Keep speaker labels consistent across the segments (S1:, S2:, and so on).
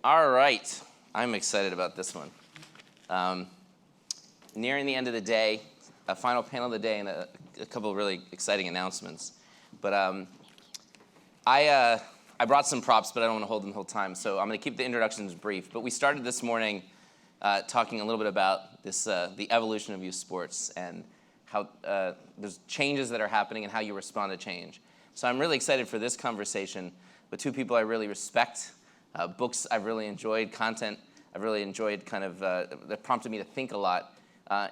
S1: All right, I'm excited about this one. Nearing the end of the day, a final panel of the day, and a couple of really exciting announcements. But I brought some props, but I don't want to hold them the whole time, so I'm going to keep the introductions brief. But we started this morning talking a little bit about this, the evolution of youth sports and how there's changes that are happening and how you respond to change. So I'm really excited for this conversation with two people I really respect, books I've really enjoyed, content I've really enjoyed, kind of that prompted me to think a lot,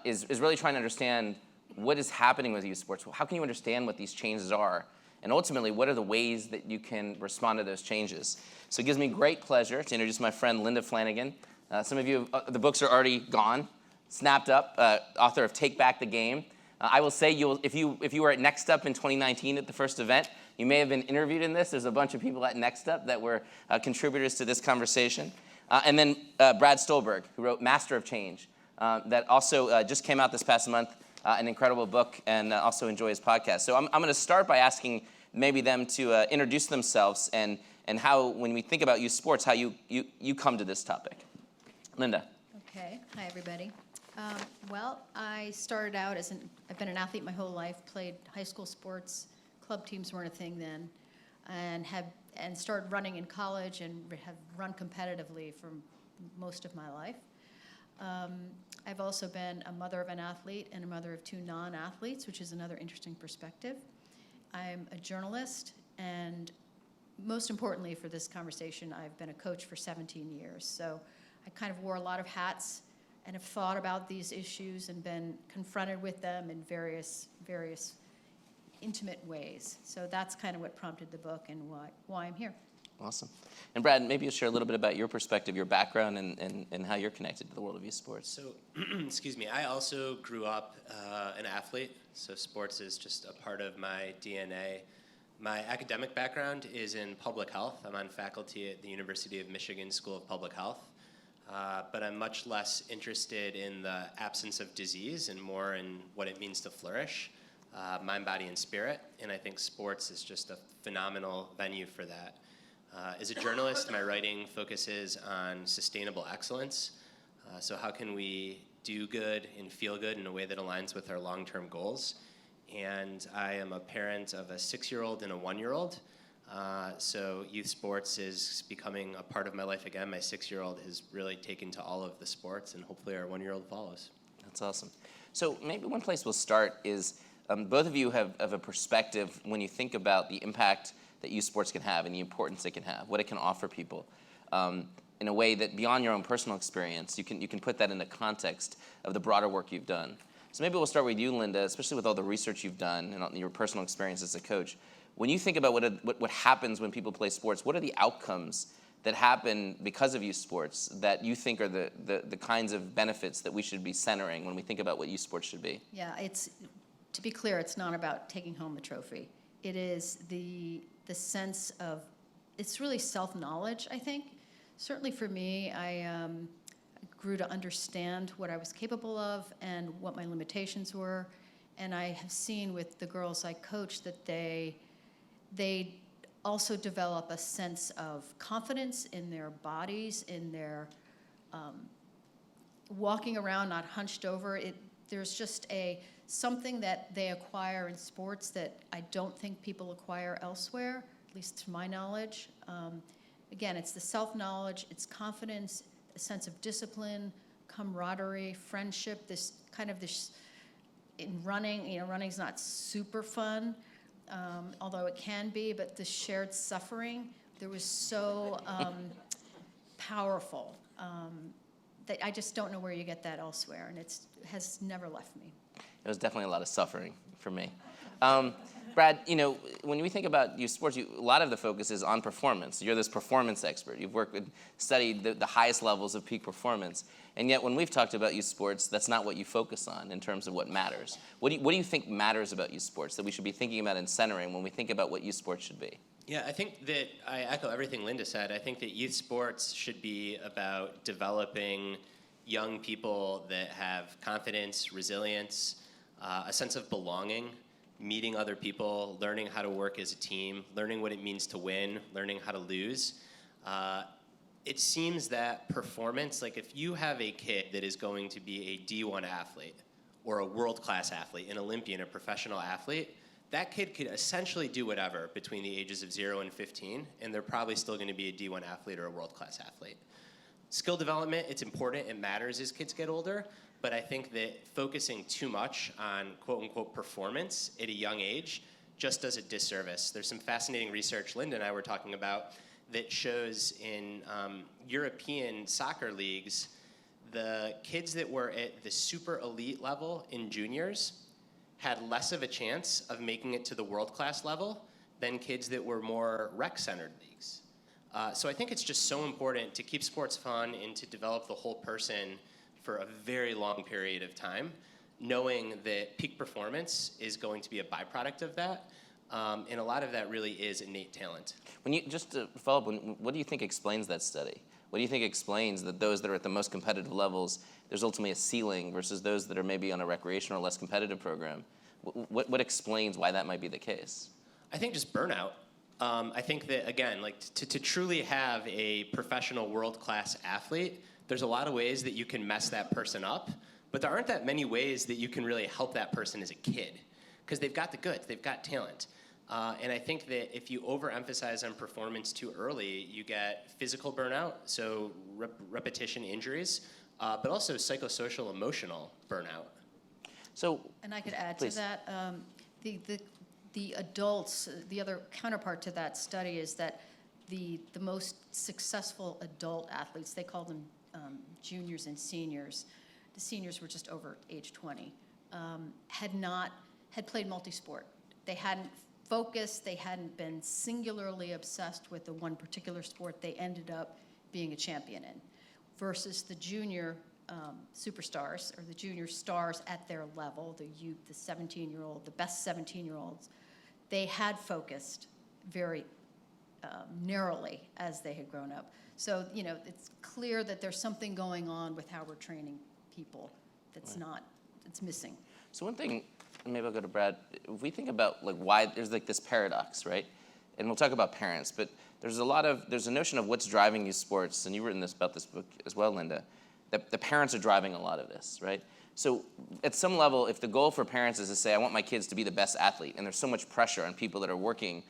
S1: is really trying to understand what is happening with youth sports. How can you understand what these changes are? And ultimately, what are the ways that you can respond to those changes? So it gives me great pleasure to introduce my friend Linda Flanagan. Some of you, the books are already gone, snapped up, author of Take Back the Game. I will say, if you were at NextUp in 2019 at the first event, you may have been interviewed in this. There's a bunch of people at NextUp that were contributors to this conversation. And then Brad Stulberg, who wrote Master of Change, that also just came out this past month, an incredible book, and also enjoy his podcast. So I'm going to start by asking maybe them to introduce themselves and how, when we think about youth sports, how you come to this topic. Linda.
S2: Okay. Hi, everybody. Well, I started out I've been an athlete my whole life, played high school sports, club teams weren't a thing then, and started running in college and have run competitively for most of my life. I've also been a mother of an athlete and a mother of two non-athletes, which is another interesting perspective. I'm a journalist, and most importantly for this conversation, I've been a coach for 17 years. So I kind of wore a lot of hats and have thought about these issues and been confronted with them in various intimate ways. So that's kind of what prompted the book and why I'm here.
S1: Awesome. And Brad, maybe you'll share a little bit about your perspective, your background, and how you're connected to the world of youth sports.
S3: So, excuse me, I also grew up an athlete, so sports is just a part of my DNA. My academic background is in public health. I'm on faculty at the University of Michigan School of Public Health. But I'm much less interested in the absence of disease and more in what it means to flourish, mind, body, and spirit. And I think sports is just a phenomenal venue for that. As a journalist, my writing focuses on sustainable excellence. So how can we do good and feel good in a way that aligns with our long-term goals? And I am a parent of a 6-year-old and a 1-year-old. So youth sports is becoming a part of my life again. My 6-year-old has really taken to all of the sports, and hopefully our 1-year-old follows.
S1: That's awesome. So maybe one place we'll start is both of you have a perspective when you think about the impact that youth sports can have and the importance it can have, what it can offer people, in a way that beyond your own personal experience, you can put that in the context of the broader work you've done. So maybe we'll start with you, Linda, especially with all the research you've done and your personal experience as a coach. When you think about what happens when people play sports, what are the outcomes that happen because of youth sports that you think are the kinds of benefits that we should be centering when we think about what youth sports should be?
S2: Yeah, to be clear, it's not about taking home the trophy. It is the sense of, it's really self-knowledge, I think. Certainly for me, I grew to understand what I was capable of and what my limitations were. And I have seen with the girls I coach that they also develop a sense of confidence in their bodies, in their walking around not hunched over. There's just something that they acquire in sports that I don't think people acquire elsewhere, at least to my knowledge. Again, it's the self-knowledge, it's confidence, a sense of discipline, camaraderie, friendship, this in running, running's not super fun, although it can be, but the shared suffering, there was so powerful that I just don't know where you get that elsewhere, and it has never left me.
S1: It was definitely a lot of suffering for me. Brad, when we think about youth sports, a lot of the focus is on performance. You're this performance expert. You've studied the highest levels of peak performance. And yet when we've talked about youth sports, that's not what you focus on in terms of what matters. What do you think matters about youth sports that we should be thinking about and centering when we think about what youth sports should be?
S3: Yeah, I think that I echo everything Linda said. I think that youth sports should be about developing young people that have confidence, resilience, a sense of belonging, meeting other people, learning how to work as a team, learning what it means to win, learning how to lose. it seems that performance, like if you have a kid that is going to be a D1 athlete or a world-class athlete, an Olympian, a professional athlete, that kid could essentially do whatever between the ages of 0 and 15, and they're probably still going to be a D1 athlete or a world-class athlete. Skill development, it's important, it matters as kids get older, but I think that focusing too much on quote-unquote performance at a young age just does a disservice. There's some fascinating research Linda and I were talking about that shows in European soccer leagues, the kids that were at the super elite level in juniors had less of a chance of making it to the world-class level than kids that were more rec-centered leagues. So I think it's just so important to keep sports fun and to develop the whole person for a very long period of time, knowing that peak performance is going to be a byproduct of that. And a lot of that really is innate talent.
S1: Just to follow up, what do you think explains that study? What do you think explains that those that are at the most competitive levels, there's ultimately a ceiling versus those that are maybe on a recreational or less competitive program? What explains why that might be the case?
S3: I think just burnout. I think that, again, like to truly have a professional world-class athlete, there's a lot of ways that you can mess that person up, but there aren't that many ways that you can really help that person as a kid, because they've got the goods, they've got talent. And I think that if you overemphasize on performance too early, you get physical burnout, so repetition injuries, but also psychosocial emotional burnout.
S1: So,
S2: And I could add
S1: please.
S2: to that, the adults, the other counterpart to that study is that the most successful adult athletes, they call them juniors and seniors, the seniors were just over age 20, had played multi-sport. They hadn't focused, they hadn't been singularly obsessed with the one particular sport they ended up being a champion in, versus the junior superstars or the junior stars at their level, the youth, the 17-year-old, the best 17-year-olds, they had focused very narrowly as they had grown up. So, you know, it's clear that there's something going on with how we're training people that's not, that's missing.
S1: So one thing, and maybe I'll go to Brad, if we think about like why there's like this paradox, right? And we'll talk about parents, but there's a notion of what's driving these sports, and you've written about this book as well, Linda, that the parents are driving a lot of this, right? So at some level, if the goal for parents is to say, I want my kids to be the best athlete, and there's so much pressure on people that are working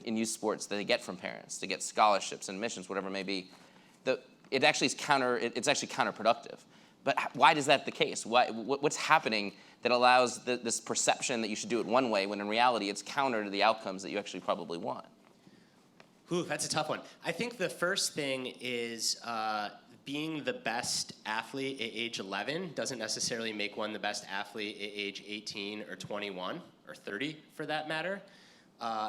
S1: in youth sports that they get from parents to get scholarships and admissions, whatever it may be, it's actually counterproductive. But why is that the case? What's happening that allows this perception that you should do it one way when in reality it's counter to the outcomes that you actually probably want?
S3: Ooh, that's a tough one. I think the first thing is being the best athlete at age 11 doesn't necessarily make one the best athlete at age 18 or 21 or 30 for that matter.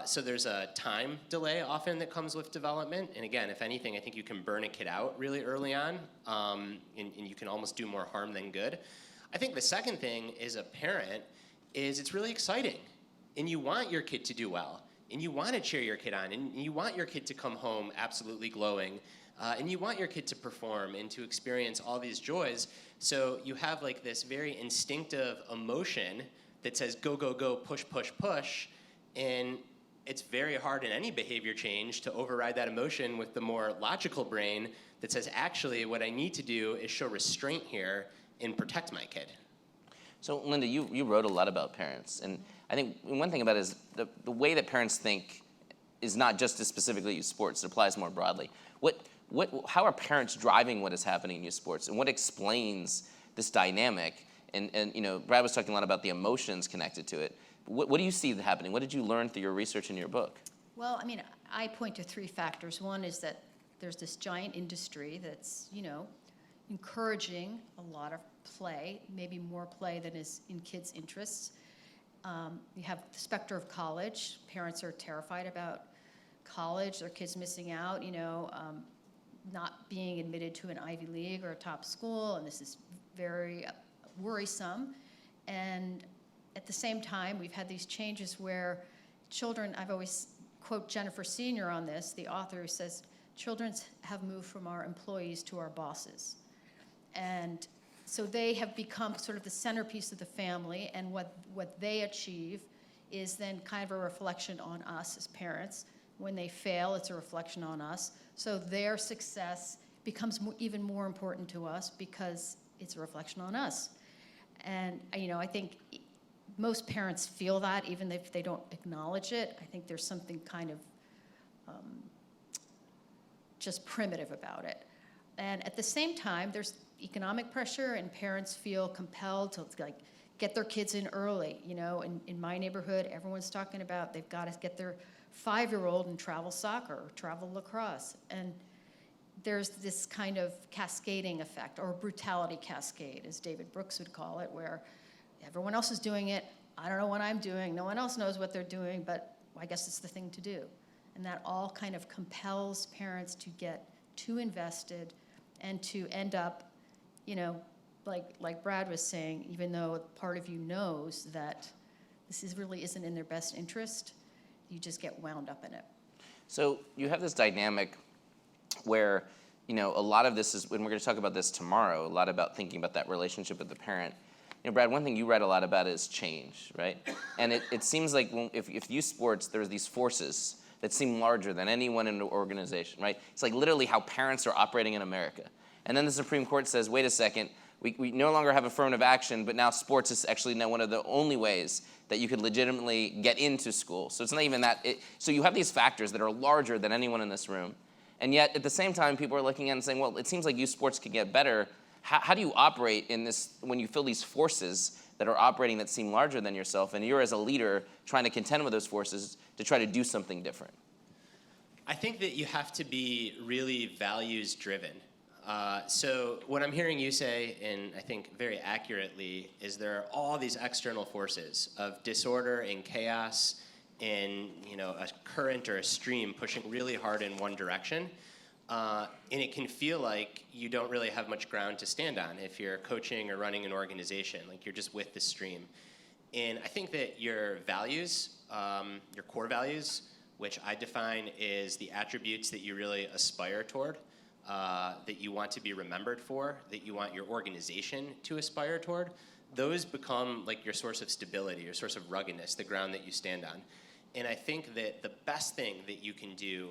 S3: So there's a time delay often that comes with development. And again, if anything, I think you can burn a kid out really early on, and you can almost do more harm than good. I think the second thing as a parent is it's really exciting. And you want your kid to do well. And you want to cheer your kid on. And you want your kid to come home absolutely glowing. And you want your kid to perform and to experience all these joys. So you have like this very instinctive emotion that says go, go, go, push, push, push. And it's very hard in any behavior change to override that emotion with the more logical brain that says, actually, what I need to do is show restraint here and protect my kid.
S1: So, Linda, you wrote a lot about parents. And I think one thing about it is the way that parents think is not just to specifically youth sports. It applies more broadly. How are parents driving what is happening in youth sports? And what explains this dynamic? And you know, Brad was talking a lot about the emotions connected to it. What do you see happening? What did you learn through your research in your book?
S2: Well, I mean, I point to three factors. One is that there's this giant industry that's, you know, encouraging a lot of play, maybe more play than is in kids' interests. You have the specter of college. Parents are terrified about college, their kids missing out, you know, not being admitted to an Ivy League or a top school, and this is very worrisome. And at the same time, we've had these changes where children, I've always quote Jennifer Senior on this, the author, who says, children have moved from our employees to our bosses. And so they have become sort of the centerpiece of the family, and what they achieve is then kind of a reflection on us as parents. When they fail, it's a reflection on us. So their success becomes even more important to us because it's a reflection on us. And, I think most parents feel that, even if they don't acknowledge it. I think there's something kind of just primitive about it. And at the same time, there's economic pressure, and parents feel compelled to get their kids in early. In my neighborhood, everyone's talking about they've got to get their 5-year-old in travel soccer or travel lacrosse. And there's this kind of cascading effect, or brutality cascade, as David Brooks would call it, where everyone else is doing it. I don't know what I'm doing. No one else knows what they're doing, but I guess it's the thing to do. And that all kind of compels parents to get too invested and to end up, like Brad was saying, even though part of you knows that this really isn't in their best interest, you just get wound up in it.
S1: So you have this dynamic where, a lot of this is, when we're going to talk about this tomorrow, a lot about thinking about that relationship with the parent. Brad, one thing you read a lot about is change, right? And it seems like if youth sports, there's these forces that seem larger than anyone in an organization, right? It's like literally how parents are operating in America. And then the Supreme Court says, wait a second, we no longer have affirmative action, but now sports is actually now one of the only ways that you could legitimately get into school. So it's not even that. So you have these factors that are larger than anyone in this room. And yet, at the same time, people are looking at it and saying, well, it seems like youth sports could get better. How do you operate in this when you feel these forces that are operating that seem larger than yourself, and you're as a leader trying to contend with those forces to try to do something different?
S3: I think that you have to be really values driven. So what I'm hearing you say, and I think very accurately, is there are all these external forces of disorder and chaos and a current or a stream pushing really hard in one direction. And it can feel like you don't really have much ground to stand on if you're coaching or running an organization, like you're just with the stream. And I think that your values, your core values, which I define is the attributes that you really aspire toward, that you want to be remembered for, that you want your organization to aspire toward, those become like your source of stability, your source of ruggedness, the ground that you stand on. And I think that the best thing that you can do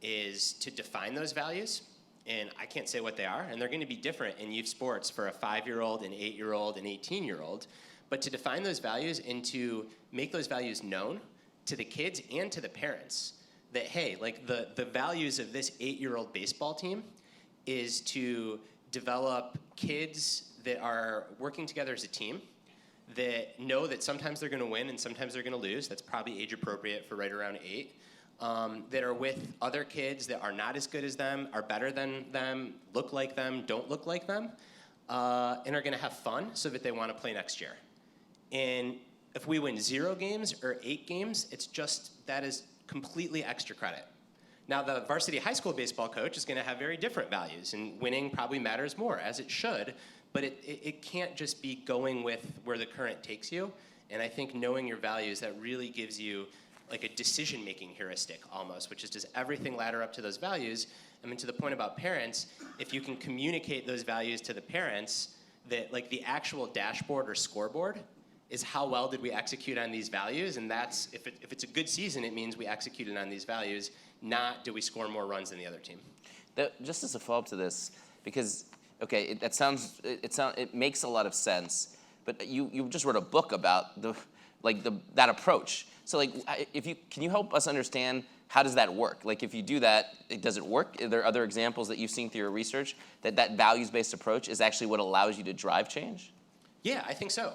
S3: is to define those values, and I can't say what they are, and they're going to be different in youth sports for a 5-year-old, an 8-year-old, an 18-year-old, but to define those values and to make those values known to the kids and to the parents, that, hey, like the values of this 8-year-old baseball team is to develop kids that are working together as a team, that know that sometimes they're going to win and sometimes they're going to lose. That's probably age appropriate for right around 8. That are with other kids that are not as good as them, are better than them, look like them, don't look like them, and are going to have fun so that they want to play next year. And if we win 0 games or 8 games, that is completely extra credit. Now, the varsity high school baseball coach is going to have very different values, and winning probably matters more, as it should, but it can't just be going with where the current takes you. And I think knowing your values, that really gives you like a decision-making heuristic almost, which is, does everything ladder up to those values? I mean, to the point about parents, if you can communicate those values to the parents, that like the actual dashboard or scoreboard is how well did we execute on these values, and that's, if it's a good season, it means we executed on these values, not do we score more runs than the other team.
S1: Just as a follow-up to this, because, okay, it makes a lot of sense, but you just wrote a book about that approach. So can you help us understand how does that work? Like if you do that, does it work? Are there other examples that you've seen through your research that values-based approach is actually what allows you to drive change?
S3: Yeah, I think so.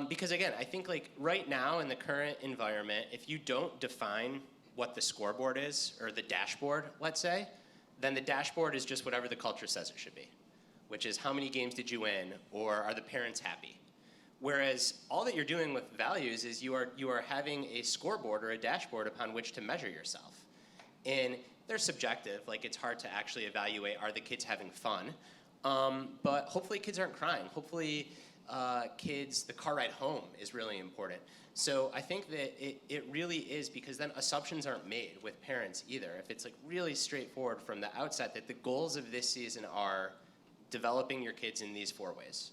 S3: Because again, I think like right now in the current environment, if you don't define what the scoreboard is, or the dashboard, let's say, then the dashboard is just whatever the culture says it should be, which is how many games did you win, or are the parents happy? Whereas all that you're doing with values is you are having a scoreboard or a dashboard upon which to measure yourself. And they're subjective, like it's hard to actually evaluate, are the kids having fun? But hopefully kids aren't crying. Hopefully the car ride home is really important. So I think that it really is, because then assumptions aren't made with parents either. If it's like really straightforward from the outset that the goals of this season are developing your kids in these 4 ways.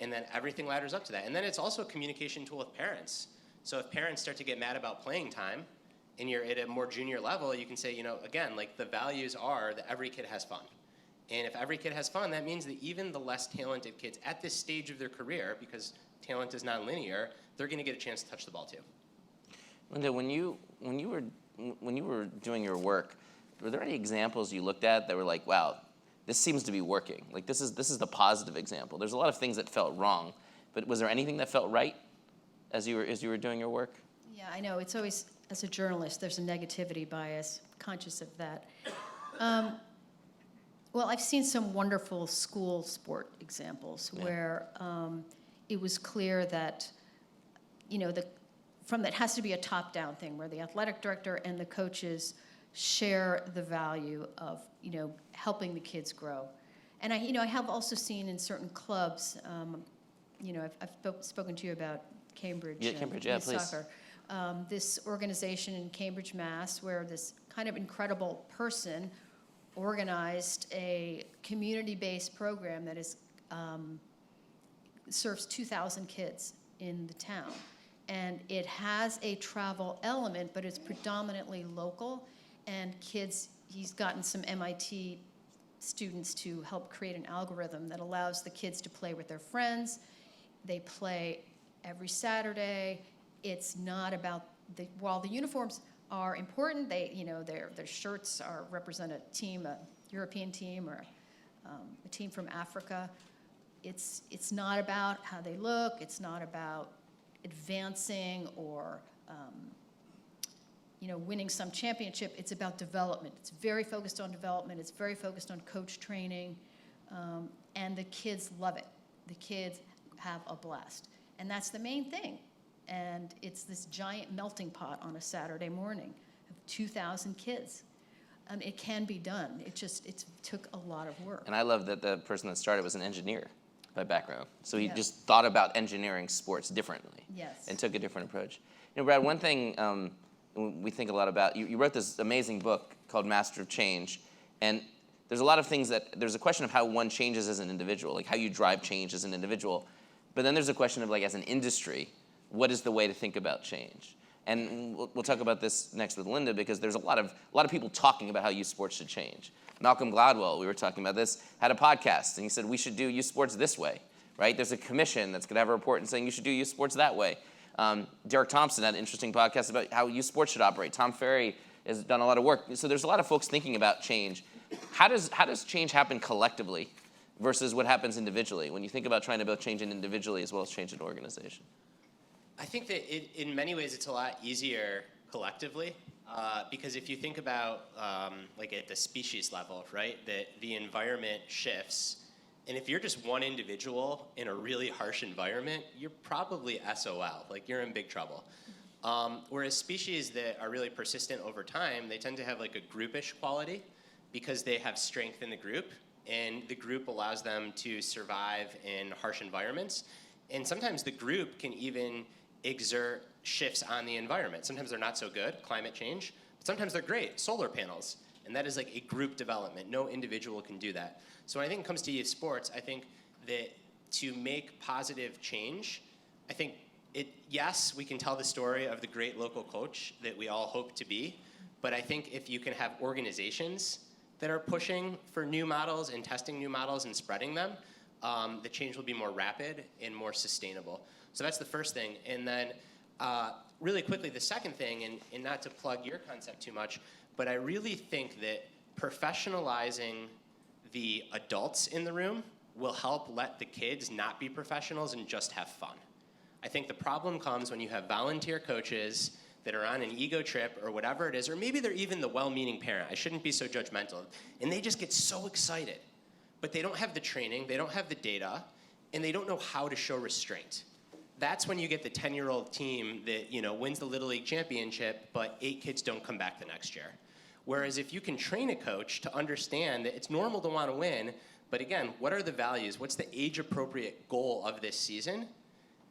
S3: And then everything ladders up to that. And then it's also a communication tool with parents. So if parents start to get mad about playing time and you're at a more junior level, you can say, again, like the values are that every kid has fun. And if every kid has fun, that means that even the less talented kids at this stage of their career, because talent is non-linear, they're going to get a chance to touch the ball too.
S1: Linda, when you were doing your work, were there any examples you looked at that were like, wow, this seems to be working? Like this is the positive example. There's a lot of things that felt wrong, but was there anything that felt right as you were doing your work?
S2: Yeah, I know. It's always, as a journalist, there's a negativity bias, conscious of that. Well, I've seen some wonderful school sport examples where it was clear that, that has to be a top-down thing where the athletic director and the coaches share the value of, helping the kids grow. And I have also seen in certain clubs, I've spoken to you about Cambridge.
S1: Yeah, Cambridge, yeah, please.
S2: Soccer. This organization in Cambridge, Mass, where this kind of incredible person organized a community-based program that serves 2,000 kids in the town. And it has a travel element, but it's predominantly local. And kids, he's gotten some MIT students to help create an algorithm that allows the kids to play with their friends. They play every Saturday. It's not about while the uniforms are important, their shirts represent a team, a European team or a team from Africa. It's not about how they look. It's not about advancing or winning some championship. It's about development. It's very focused on development. It's very focused on coach training, and the kids love it. The kids have a blast, and that's the main thing. And it's this giant melting pot on a Saturday morning of 2,000 kids. It can be done. It took a lot of work.
S1: And I love that the person that started was an engineer by background. So he just thought about engineering sports differently.
S2: Yes.
S1: And took a different approach. Brad, one thing we think a lot about, you wrote this amazing book called Master of Change. And there's a lot of things there's a question of how one changes as an individual, like how you drive change as an individual. But then there's a question of, like, as an industry, what is the way to think about change? And we'll talk about this next with Linda, because there's a lot of people talking about how youth sports should change. Malcolm Gladwell, we were talking about this, had a podcast, and he said we should do youth sports this way, right? There's a commission that's going to have a report and saying you should do youth sports that way. Derek Thompson had an interesting podcast about how youth sports should operate. Tom Ferry has done a lot of work. So there's a lot of folks thinking about change. How does change happen collectively versus what happens individually when you think about trying to build change individually as well as change in an organization?
S3: I think that in many ways it's a lot easier collectively because if you think about like at the species level, right, that the environment shifts, and if you're just one individual in a really harsh environment, you're probably SOL, like you're in big trouble. Whereas species that are really persistent over time, they tend to have like a groupish quality because they have strength in the group, and the group allows them to survive in harsh environments. And sometimes the group can even exert shifts on the environment. Sometimes they're not so good, climate change, but sometimes they're great, solar panels. And that is like a group development. No individual can do that. So when I think it comes to youth sports, I think that to make positive change, I think yes, we can tell the story of the great local coach that we all hope to be, but I think if you can have organizations that are pushing for new models and testing new models and spreading them, the change will be more rapid and more sustainable. So that's the first thing. And then really quickly, the second thing, and not to plug your concept too much, but I really think that professionalizing the adults in the room will help let the kids not be professionals and just have fun. I think the problem comes when you have volunteer coaches that are on an ego trip or whatever it is, or maybe they're even the well-meaning parent. I shouldn't be so judgmental. And they just get so excited. But they don't have the training, they don't have the data, and they don't know how to show restraint. That's when you get the 10-year-old team that wins the Little League championship, but 8 kids don't come back the next year. Whereas if you can train a coach to understand that it's normal to want to win, but again, what are the values? What's the age-appropriate goal of this season?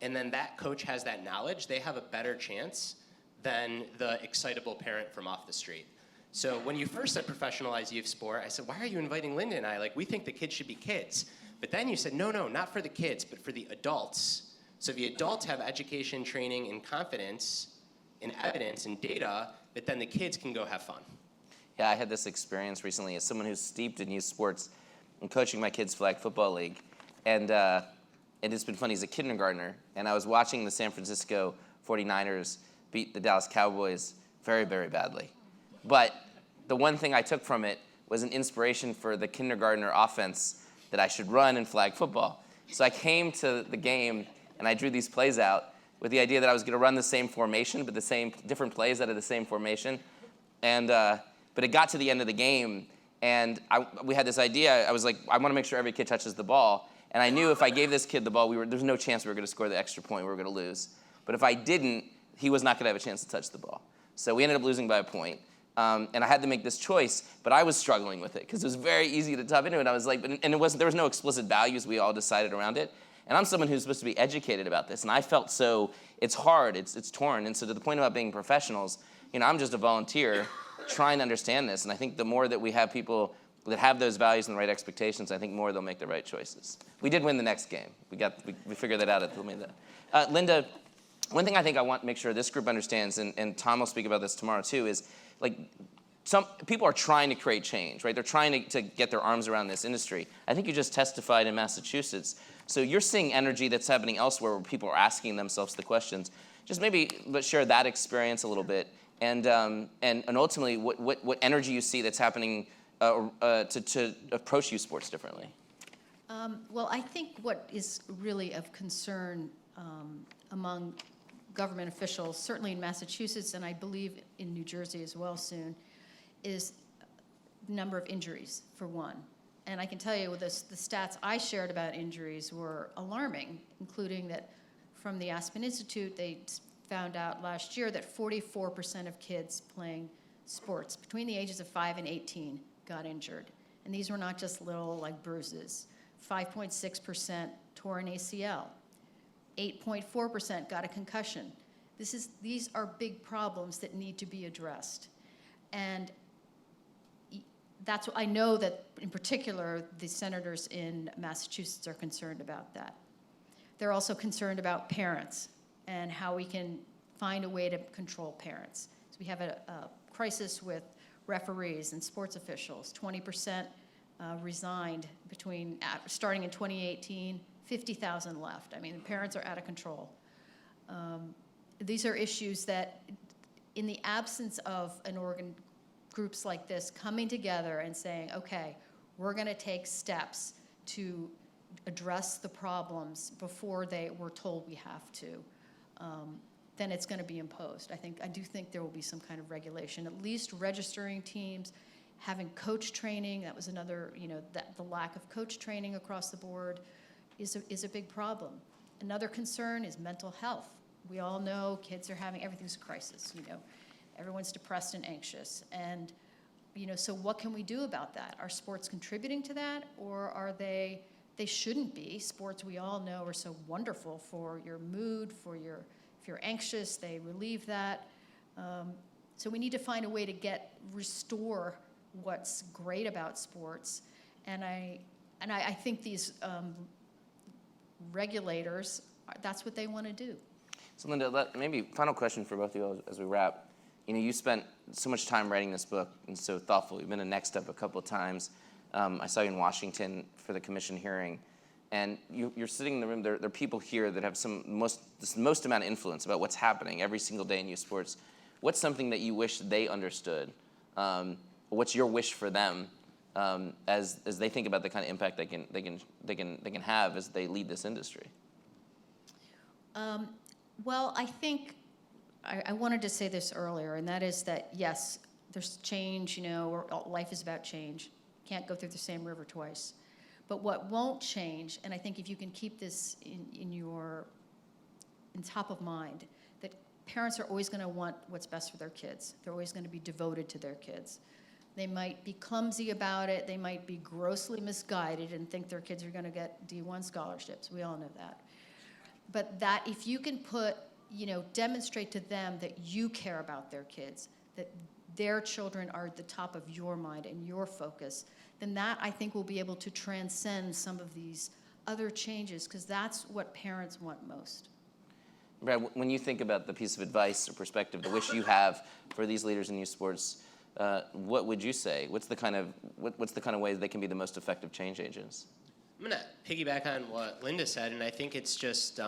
S3: And then that coach has that knowledge, they have a better chance than the excitable parent from off the street. So when you first said professionalize youth sport, I said, why are you inviting Linda and I? Like, we think the kids should be kids. But then you said, no, not for the kids, but for the adults. So the adults have education, training, and confidence, and evidence, and data, that then the kids can go have fun.
S1: Yeah, I had this experience recently as someone who's steeped in youth sports. I'm coaching my kids' flag football league, and it's been funny. He's a kindergartner, and I was watching the San Francisco 49ers beat the Dallas Cowboys very, very badly. But the one thing I took from it was an inspiration for the kindergartner offense that I should run in flag football. So I came to the game, and I drew these plays out with the idea that I was going to run the same formation, but the same different plays out of the same formation. And but it got to the end of the game, and we had this idea. I was like, I want to make sure every kid touches the ball. And I knew if I gave this kid the ball, there's no chance we were going to score the extra point. We were going to lose. But if I didn't, he was not going to have a chance to touch the ball. So we ended up losing by a point. And I had to make this choice, but I was struggling with it because it was very easy to tap into it. I was like, and there was no explicit values. We all decided around it. And I'm someone who's supposed to be educated about this, and I felt so it's hard, it's torn. And so to the point about being professionals, I'm just a volunteer trying to understand this. And I think the more that we have people that have those values and the right expectations, I think more they'll make the right choices. We did win the next game. We figured that out at the end. Linda, one thing I think I want to make sure this group understands, and Tom will speak about this tomorrow too, is like some people are trying to create change, right? They're trying to get their arms around this industry. I think you just testified in Massachusetts. So you're seeing energy that's happening elsewhere where people are asking themselves the questions. Just maybe let's share that experience a little bit, and ultimately what energy you see that's happening to approach youth sports differently.
S2: Well, I think what is really of concern among government officials, certainly in Massachusetts, and I believe in New Jersey as well soon, is the number of injuries, for one. And I can tell you the stats I shared about injuries were alarming, including that from the Aspen Institute, they found out last year that 44% of kids playing sports between the ages of 5 and 18 got injured. And these were not just little like bruises. 5.6% tore an ACL. 8.4% got a concussion. These are big problems that need to be addressed. And that's what I know that in particular the senators in Massachusetts are concerned about that. They're also concerned about parents and how we can find a way to control parents. So we have a crisis with referees and sports officials. 20% resigned starting in 2018, 50,000 left. I mean, the parents are out of control. These are issues that in the absence of groups like this coming together and saying, okay, we're going to take steps to address the problems before we're told we have to, then it's going to be imposed. I do think there will be some kind of regulation, at least registering teams, having coach training. That was another, the lack of coach training across the board is a big problem. Another concern is mental health. We all know kids are everything's a crisis, Everyone's depressed and anxious. And, so what can we do about that? Are sports contributing to that, or are they shouldn't be. Sports, we all know, are so wonderful for your mood, if you're anxious, they relieve that. So we need to find a way to restore what's great about sports. And I think these regulators, that's what they want to do.
S1: So Linda, maybe final question for both of you as we wrap. You spent so much time writing this book and so thoughtful. You've been to NextUp a couple of times. I saw you in Washington for the commission hearing. And you're sitting in the room, there are people here that have the most amount of influence about what's happening every single day in youth sports. What's something that you wish they understood? What's your wish for them as they think about the kind of impact they can have as they lead this industry?
S2: Well, I think I wanted to say this earlier, and that is that, yes, there's change, life is about change. Can't go through the same river twice. But what won't change, and I think if you can keep this in top of mind, that parents are always going to want what's best for their kids. They're always going to be devoted to their kids. They might be clumsy about it. They might be grossly misguided and think their kids are going to get D1 scholarships. We all know that. But that if you can demonstrate to them that you care about their kids, that their children are at the top of your mind and your focus, then that, I think, will be able to transcend some of these other changes, because that's what parents want most.
S1: Brad, when you think about the piece of advice or perspective, the wish you have for these leaders in youth sports, what would you say? What's the kind of ways they can be the most effective change agents?
S3: I'm going to piggyback on what Linda said, and I think it's just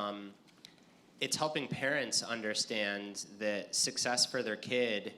S3: it's helping parents understand that success for their kid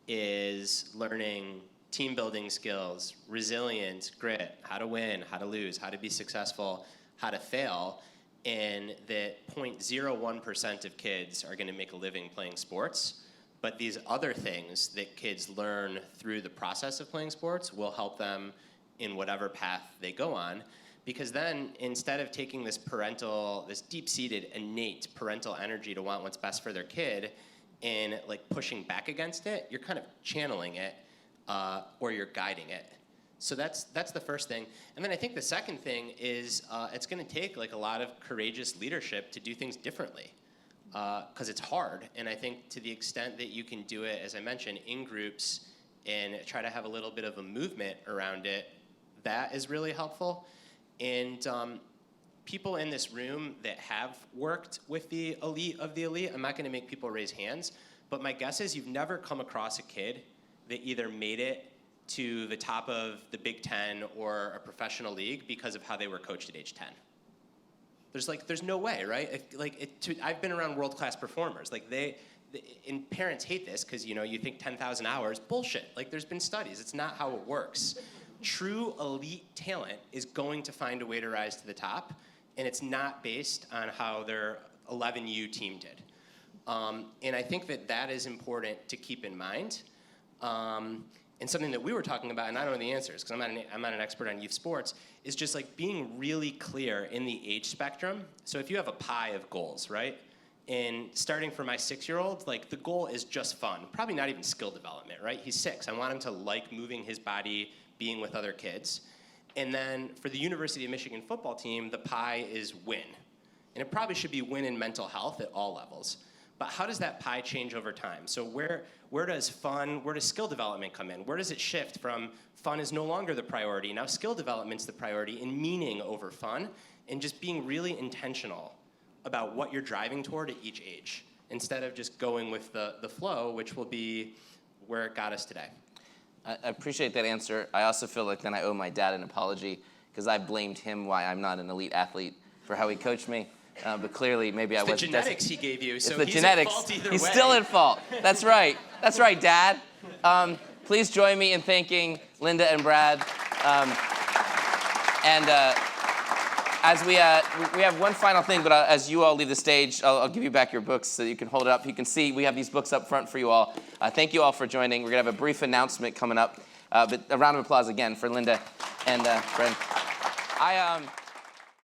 S3: is learning team building skills, resilience, grit, how to win, how to lose, how to be successful, how to fail, and that 0.01% of kids are going to make a living playing sports. But these other things that kids learn through the process of playing sports will help them in whatever path they go on. Because then, instead of taking this deep-seated, innate parental energy to want what's best for their kid and like pushing back against it, you're kind of channeling it or you're guiding it. So that's the first thing. And then I think the second thing is it's going to take like a lot of courageous leadership to do things differently because it's hard. And I think to the extent that you can do it, as I mentioned, in groups and try to have a little bit of a movement around it, that is really helpful. And people in this room that have worked with the elite of the elite, I'm not going to make people raise hands, but my guess is you've never come across a kid that either made it to the top of the Big Ten or a professional league because of how they were coached at age 10. There's no way, right? I've been around world-class performers. And parents hate this because you think 10,000 hours, bullshit. There's been studies. It's not how it works. True elite talent is going to find a way to rise to the top, and it's not based on how their 11U team did. And I think that is important to keep in mind. And something that we were talking about, and I don't know the answers because I'm not an expert on youth sports, is just being really clear in the age spectrum. So if you have a pie of goals, right? And starting for my 6-year-old, the goal is just fun. Probably not even skill development, right? He's 6. I want him to like moving his body, being with other kids. And then for the University of Michigan football team, the pie is win. And it probably should be win in mental health at all levels. But how does that pie change over time? So where does skill development come in? Where does it shift from fun is no longer the priority, now skill development's the priority, and meaning over fun, and just being really intentional about what you're driving toward at each age, instead of just going with the flow, which will be where it got us today.
S1: I appreciate that answer. I also feel like then I owe my dad an apology because I blamed him why I'm not an elite athlete for how he coached me. But clearly, maybe I wasn't.
S3: It's the genetics he gave you, so
S1: he's
S3: at fault either way.
S1: He's still at fault. That's right. That's right, Dad. Please join me in thanking Linda and Brad. As we have one final thing, but as you all leave the stage, I'll give you back your books so you can hold it up. You can see we have these books up front for you all. Thank you all for joining. We're going to have a brief announcement coming up. But a round of applause again for Linda and Brad.